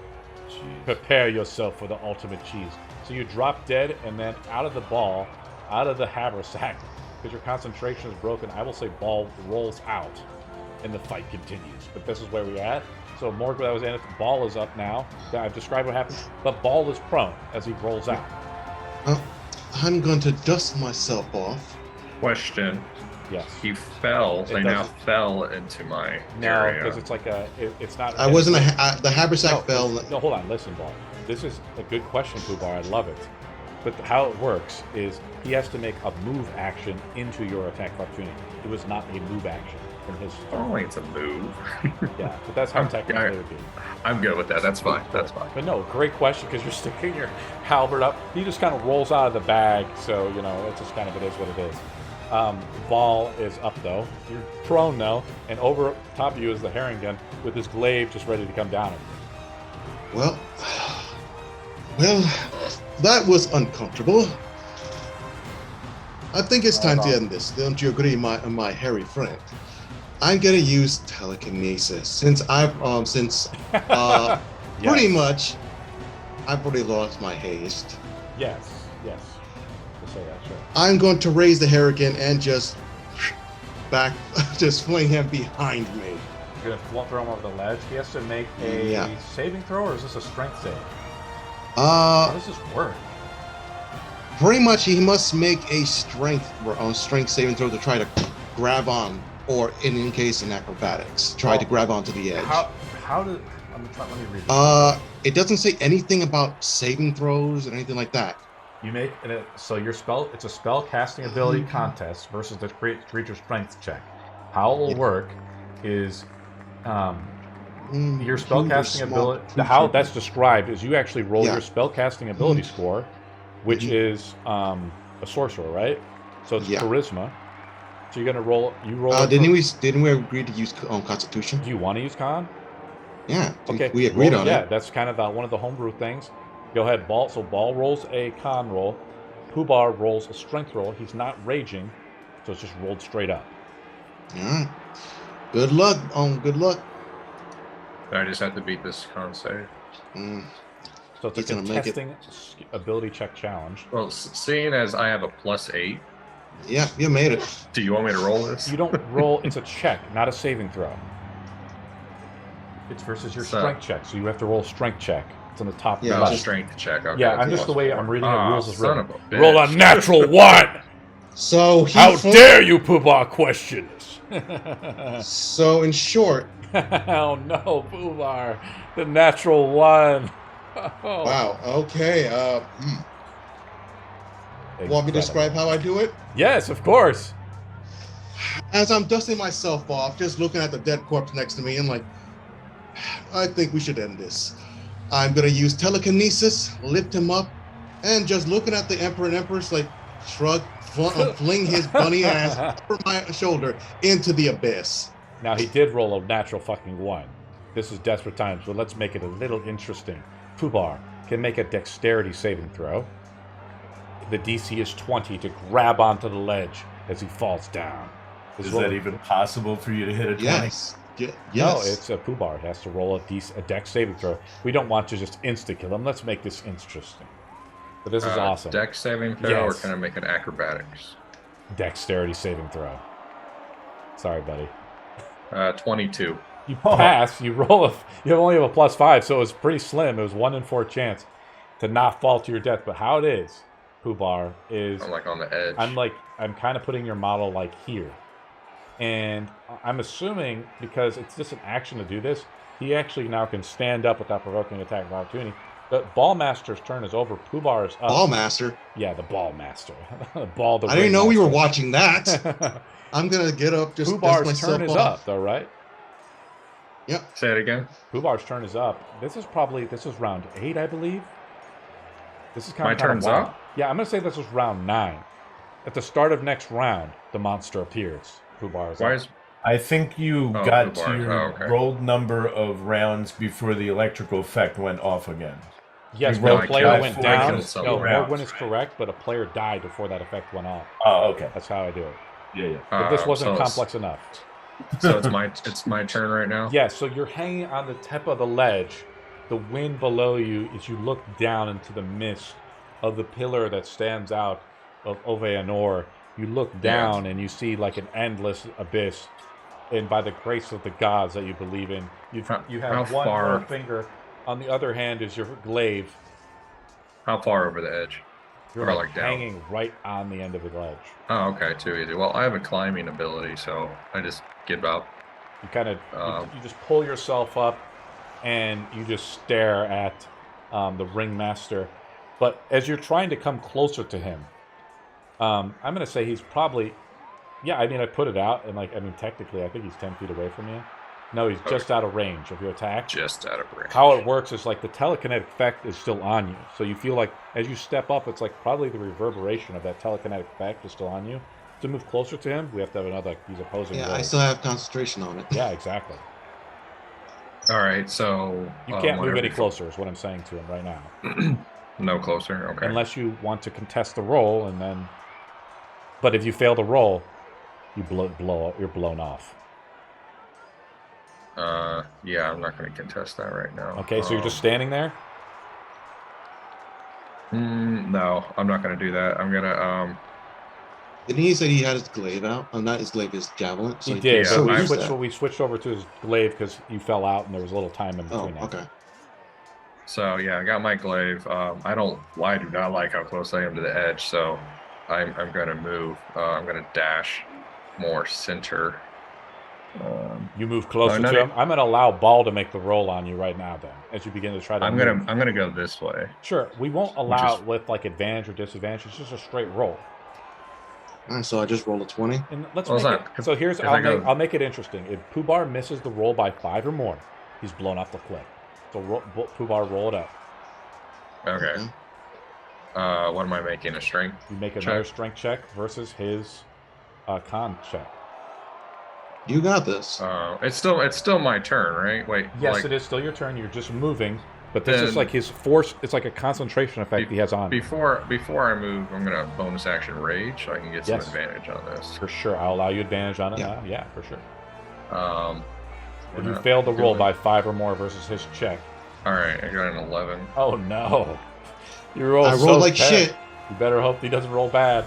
Jeez. Prepare yourself for the ultimate cheese. So you drop dead, and then out of the ball, out of the haversack, because your concentration is broken, I will say ball rolls out, and the fight continues. But this is where we're at. So Morg, that was in it. Ball is up now. I've described what happens, but ball is prone as he rolls out. I'm going to dust myself off. Question. Yes. He fell. It I now doesn't- fell into my No, area. because it's like it's not. I wasn't the haversack No, fell. No, hold on. Listen, Ball. This is a good question, Pubar. I love it. But how it works is he has to make a move action into your attack of opportunity. It was not a move action from his Oh, turn. it's a move. Yeah, but that's how technically it would be. I'm good with that. That's fine. That's fine. But no, great question because you're sticking your halberd up. He just kind of rolls out of the bag, so it's just kind of it is what it is. Ball is up though. You're prone now, and over top of you is the Harrington with his glaive just ready to come down. Well, that was uncomfortable. I think it's time to end this. Don't you agree, my hairy friend? I'm gonna use telekinesis since pretty much I've already lost my haste. Yes. To say that, sure. I'm going to raise the hurricane and just fling him behind me. You're gonna throw him over the ledge. He has to make a saving throw, or is this a strength save? How does this work? Pretty much he must make a strength saving throw to try to grab on, or in case in acrobatics, try to grab onto the edge. Let me read this. It doesn't say anything about saving throws or anything like that. You make so your spell. It's a spell casting ability contest versus the creature strength check. How it will work is your spell casting ability. How that's described is you actually roll your spell casting ability score, which is a sorcerer, right? So it's charisma. So you're gonna roll. You roll. Didn't we agree to use Constitution? Do you want to use con? Yeah. Okay. We agreed on it. Yeah, that's kind of one of the homebrew things. Go ahead, Ball. So Ball rolls a con roll. Pubar rolls a strength roll. He's not raging, so it's just rolled straight up. All right. Good luck. Good luck. I just have to beat this con save. So it's a contesting ability check challenge. Well, seeing as I have a +8. Yeah, you made it. Do you want me to roll this? You don't roll. It's a check, not a saving throw. It's versus your strength check, so you have to roll a strength check. It's on the top. Yeah, No, left. strength check. Okay, Yeah, that's I'm just the way I'm reading the rules is son written. of a bitch. Roll a natural one. So How dare you, Pubar, question this? So in short. Oh no, Pubar, the natural one. Oh. Wow. Okay. Want me to describe how I do it? Yes, of course. As I'm dusting myself off, just looking at the dead corpse next to me, and like, I think we should end this. I'm gonna use telekinesis, lift him up, and just looking at the Emperor and Empress, like, shrug, fling his bunny ass over my shoulder into the abyss. Now, he did roll a natural fucking one. This is desperate times, but let's make it a little interesting. Pubar can make a dexterity saving throw. The DC is 20 to grab onto the ledge as he falls down. Is that even possible for you to hit a 20? Yes. No, Yes. it's a Pubar. It has to roll a dex saving throw. We don't want to just insta-kill him. Let's make this interesting. But this is awesome. Dex saving throw, or can I make an acrobatics? Dexterity saving throw. Sorry, buddy. 22. You pass. You roll you only have a +5, so it was pretty slim. It was 1 in 4 chance to not fall to your death. But how it is Poobar, is I'm like on the edge. I'm kind of putting your model like here. And I'm assuming, because it's just an action to do this, he actually now can stand up without provoking an attack of opportunity. The Ballmaster's turn is over. Poobar is up. Ballmaster. Yeah, the Ballmaster. Ball the I didn't know we were Ringmaster. watching that. I'm gonna get up. Just dust Poobar's myself turn is off. up, though, right? Yep. Say it again. Poobar's turn is up. This is round 8, I believe. This is kind My of turn's wild. up? Yeah, I'm gonna say this is round 9. At the start of next round, the monster appears. Poobar is Why up. is I think you got to Poobar. your Okay. rolled number of rounds before the electrical effect went off again. Yes, You when rolled a player like went 4 down. kills some No, rounds, Morgwin is right? correct, but a player died before that effect went off. Oh, okay. That's how I do it. Yeah. But this wasn't so it's- complex enough. So it's my turn right now. Yeah, so you're hanging on the tip of the ledge. The wind below you, as you look down into the mist of the pillar that stands out of Oveanor, you look down and you see like an endless abyss. And by the grace of the gods that you believe in, you How have one far- more finger. On the other hand is your glaive. How far over the edge? You're Or like like down? hanging right on the end of the ledge. Oh, okay, too easy. Well, I have a climbing ability, so I just give up. You kind of Um, you just pull yourself up, and you just stare at the ringmaster. But as you're trying to come closer to him, I'm going to say he's probably, yeah. I mean, I put it out, and technically, I think he's 10 feet away from you. No, he's just out of range of your attack. Just out of range. How it works is like the telekinetic effect is still on you, so you feel like as you step up, it's like probably the reverberation of that telekinetic effect is still on you. To move closer to him, we have to have another. He's opposing. Yeah, roll. I still have concentration on it. Yeah, exactly. All right, so You can't move whenever any you- closer, is what I'm saying to him right now. No closer. Okay. Unless you want to contest the roll, and then. But if you fail the roll, you you're blown off. Yeah, I'm not going to contest that right now. Okay, so you're just standing there. No, I'm not going to do that. I'm gonna Didn't he say he had his glaive out? Oh, not his glaive, his javelin. So He did, yeah, but I- we switched over to his glaive because you fell out, and there was a little time in Oh, between. that. okay. So yeah, I got my glaive. I do not like how close I am to the edge, so I'm gonna move. I'm gonna dash more center. You move closer no, to no. him. I'm going to allow Ball to make the roll on you right now. Then, as you begin to try to. I'm move. gonna go this way. Sure, we won't allow is- it with like advantage or disadvantage. It's just a straight roll. All right, so I just rolled a 20. And let's Well, make it's it. not- So here's if I go- I'll make it interesting. If Poobar misses the roll by 5 or more, he's blown off the cliff. So Poobar, roll it up. Okay. Okay. What am I making? A strength? You make Check. another strength check versus his con check. You got this. It's still my turn, right? Wait. Yes, it is still your turn. You're just moving, but this is Then- like his force. It's like a concentration effect he has on. Before I move, I'm gonna bonus action rage so I can get some Yes. advantage on this. For sure, I'll allow you advantage on it. Yeah. Now. Yeah, for sure. We're If you not fail the roll doing- by 5 or more versus his check. All right, I got an 11. Oh no! You roll. I rolled so like bad. shit. You better hope he doesn't roll bad.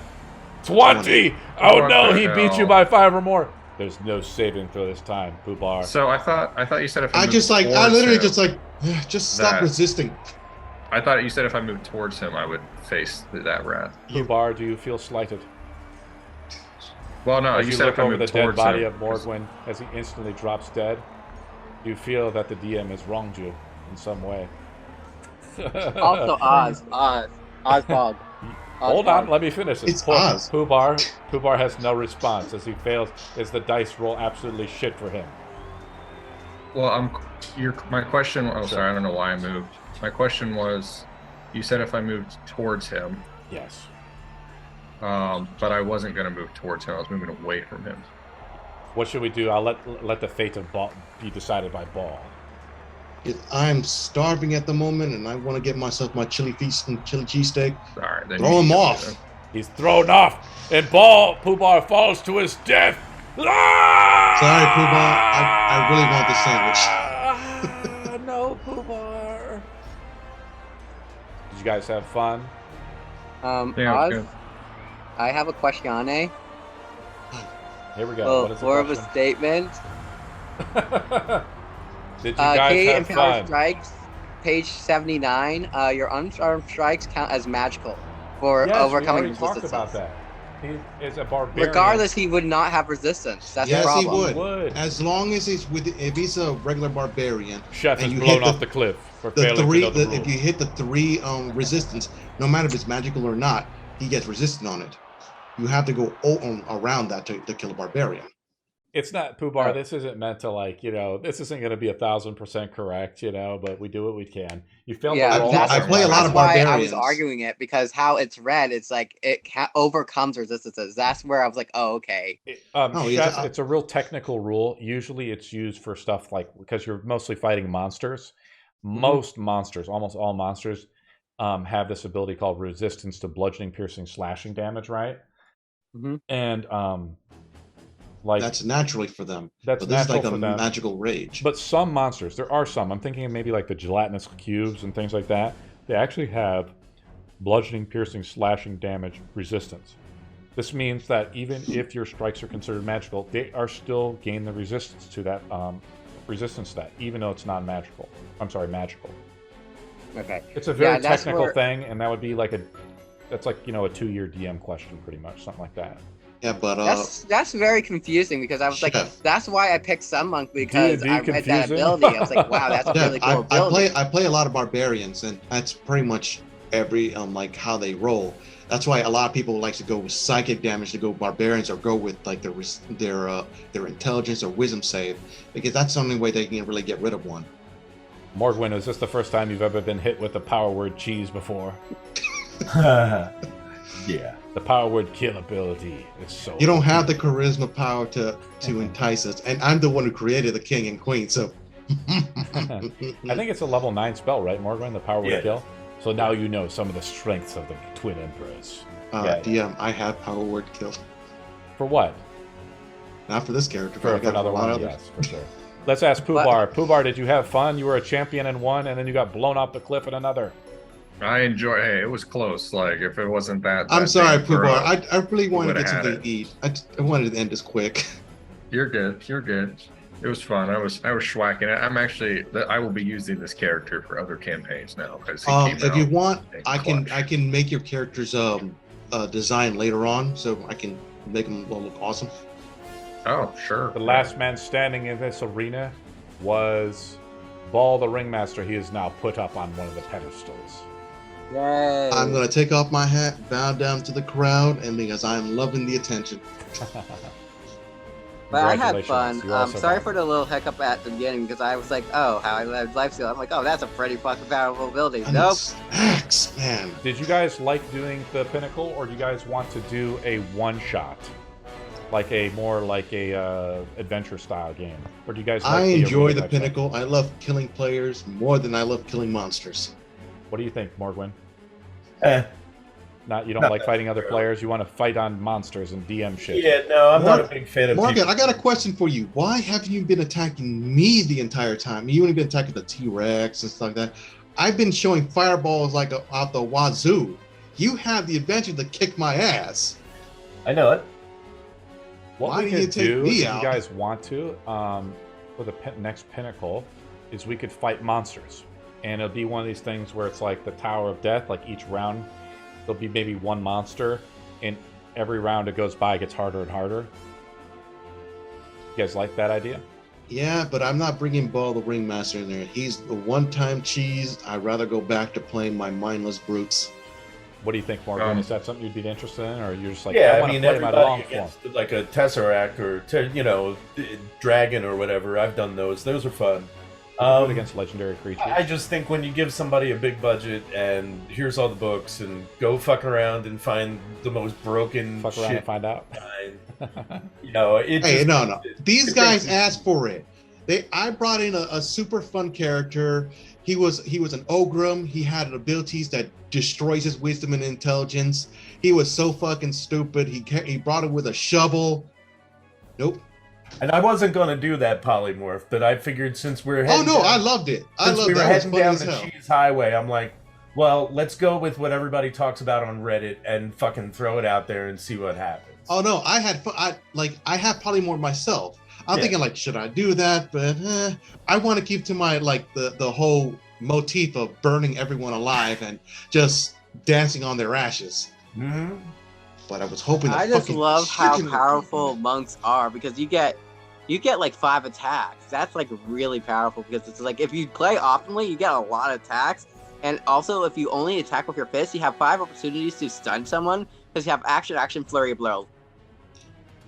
20! Oh What no, the he beat you hell? by 5 or more. There's no saving throw this time, Poobar. So I thought you said if I I moved just like, I towards literally him- just stop That- resisting. I thought you said if I moved towards him, I would face that wrath. Poobar, do you feel slighted? Well, no, As you you said look if I over the moved dead towards body him. of Morgwin as he instantly drops dead, do you feel that the DM has wronged you in some way? Also, Ozbog. Hold on, let me finish this. It's Oz. Poobar has no response as he fails, as the dice roll absolutely shit for him. Well, my question. Oh, Sure. sorry, I don't know why I moved. My question was, you said if I moved towards him, Yes. but I wasn't going to move towards him. I was moving away from him. What should we do? I'll let the fate of Ball be decided by Ball. I'm starving at the moment, and I want to get myself my chili feast and chili cheesesteak. All right, then Throw you him can do off. it. He's thrown off, and Poobar falls to his death. Ah! Sorry, Poobar. I really want the sandwich. No, Poobar. Did you guys have fun? Yeah, Oz, good. I have a question. Here we go. Well, what is the more of a question? statement. Did you guys Kate have and Power fun? Strikes, page 79. Your unarmed strikes count as magical. for Yes, overcoming we already talked resistance. about that. He is a barbarian. Regardless, he would not have resistance. That's Yes, the he problem. would. As long as he's if he's a regular barbarian, Chef and is you blown hit off the cliff for the failing three, to know the if rules. you hit the 3 resistance, no matter if it's magical or not, he gets resistant on it. You have to go around that to kill a barbarian. It's not Poobar. This isn't meant to this isn't going to be 1,000% correct, but we do what we can. You failed Yeah, the roll. I play a lot of That's why I barbarians. was arguing it, because how it's read, it's like it overcomes resistances. That's where I was like, oh, okay. Chef, it's a real technical rule. Usually it's used for stuff like, because you're mostly fighting monsters. Most monsters, almost all monsters, have this ability called resistance to bludgeoning, piercing, slashing damage, right? And that's naturally for them. That's but this is like natural a for them. magical rage. But some monsters, there are some. I'm thinking of maybe like the gelatinous cubes and things like that. They actually have bludgeoning, piercing, slashing damage resistance. This means that even if your strikes are considered magical, they are still gain the resistance to that even though it's not magical. I'm sorry, magical. Okay. It's a very technical thing, and that would be like that's like a 2-year DM question, pretty much, something like that. Yeah, but that's very confusing, because I was like, that's why I picked Sun Monk, because D&D I read confusing? that ability. I was like, wow, that's a really cool ability. I play a lot of barbarians, and that's pretty much every like how they roll. That's why a lot of people like to go with psychic damage to go barbarians, or go with like their intelligence or wisdom save, because that's the only way they can really get rid of one. Morgwin, is this the first time you've ever been hit with the power word cheese before? Yeah. The power word kill ability is so. You don't have the charisma power to entice us, and I'm the one who created the king and queen, so. I think it's a level 9 spell, right, Morgwin? The power word kill. So now you know some of the strengths of the twin emperors. DM, I have power word kill. For what? Not for this character. For another one, yes, for sure. Let's ask Poobar. Poobar, did you have fun? You were a champion in one, and then you got blown off the cliff in another. I enjoy. Hey, it was close. Like, if it wasn't that. I'm sorry, Poobar. I really wanted to get something to eat. I wanted to end this quick. You're good. You're good. It was fun. I was schwacking it. I will be using this character for other campaigns now. If you want, I can make your character's design later on, so I can make them look awesome. Oh, sure. The last man standing in this arena was Ball the Ringmaster. He is now put up on one of the pedestals. Yay. I'm going to take off my hat, bow down to the crowd, and because I'm loving the attention. But I had fun. Sorry for the little hiccup at the beginning, because I was like, oh, how I led life steal. I'm like, oh, that's a pretty fucking powerful ability. Nope. Snacks, man. Did you guys like doing the Pinnacle, or do you guys want to do a one-shot? Like a adventure style game? Or do you guys I enjoy the Pinnacle. I love killing players more than I love killing monsters. What do you think, Morgwin? You don't like fighting other players? You want to fight on monsters and DM shit? Yeah, no, I'm not a big fan of Morgan, I got a question for you. Why have you been attacking me the entire time? You only been attacking the T-Rex and stuff like that. I've been showing fireballs like out the wazoo. You have the adventure to kick my ass. I know it. What we could do, if you guys want to, for the next Pinnacle, is we could fight monsters. And it'll be one of these things where it's like the Tower of Death, like each round there'll be maybe one monster, and every round it goes by, it gets harder and harder. You guys like that idea? Yeah, but I'm not bringing Ball the Ringmaster in there. He's the one-time cheese. I'd rather go back to playing my mindless brutes. What do you think, Morgan? Is that something you'd be interested in, or you're just like, yeah, I want to play my long form? Like a Tesseract or Dragon or whatever. I've done those. Those are fun. Against legendary creatures. I just think when you give somebody a big budget and here's all the books and go fuck around and find the most broken fuck around shit and find out. No. These guys asked for it. I brought in a super fun character. He was an ogre. He had abilities that destroys his wisdom and intelligence. He was so fucking stupid. He brought it with a shovel. Nope. And I wasn't going to do that polymorph, but I figured since we're heading I loved it. Since we were heading down the cheese highway, I'm like, well, let's go with what everybody talks about on Reddit and fucking throw it out there and see what happens. Oh no, I had fun. I have polymorph myself. I'm thinking like, should I do that? But I want to keep to my the whole motif of burning everyone alive and just dancing on their ashes. Mm-hmm. But I was hoping. I just love how powerful monks are because you get like 5 attacks. That's like really powerful because it's like if you play optimally, you get a lot of attacks. And also, if you only attack with your fist, you have 5 opportunities to stun someone because you have action, flurry, blow.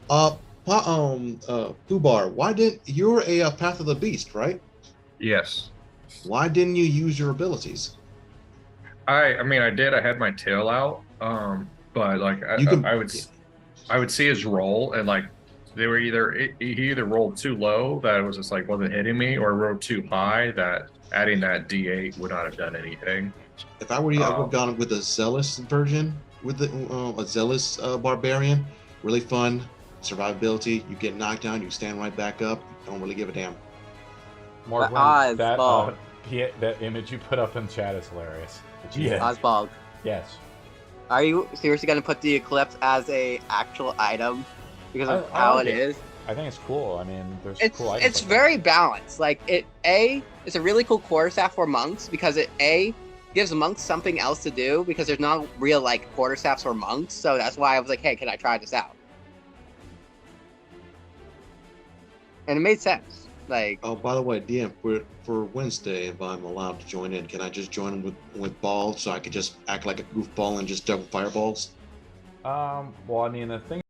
Pubar, why didn't you're a Path of the Beast, right? Yes. Why didn't you use your abilities? I mean, I did. I had my tail out, but like I would see his roll, and like they were he either rolled too low that it was just like wasn't hitting me, or rolled too high that adding that D8 would not have done anything. If I were you, I would have gone with a zealous version with a zealous barbarian. Really fun survivability. You get knocked down, you stand right back up. Don't really give a damn. Mark, that image you put up in chat is hilarious. Yeah. Osbald. Yes. Are you seriously going to put the Eclipse as a actual item because of how it is? I think it's cool. I mean, there's cool items. It's very balanced. Like it's a really cool quarterstaff for monks because it gives monks something else to do because there's not real like quarterstaffs for monks. So that's why I was like, hey, can I try this out? And it made sense. Like, oh, by the way, DM, for Wednesday, if I'm allowed to join in, can I just join with balls so I could just act like a goofball and just double fireballs? Well, I mean, the thing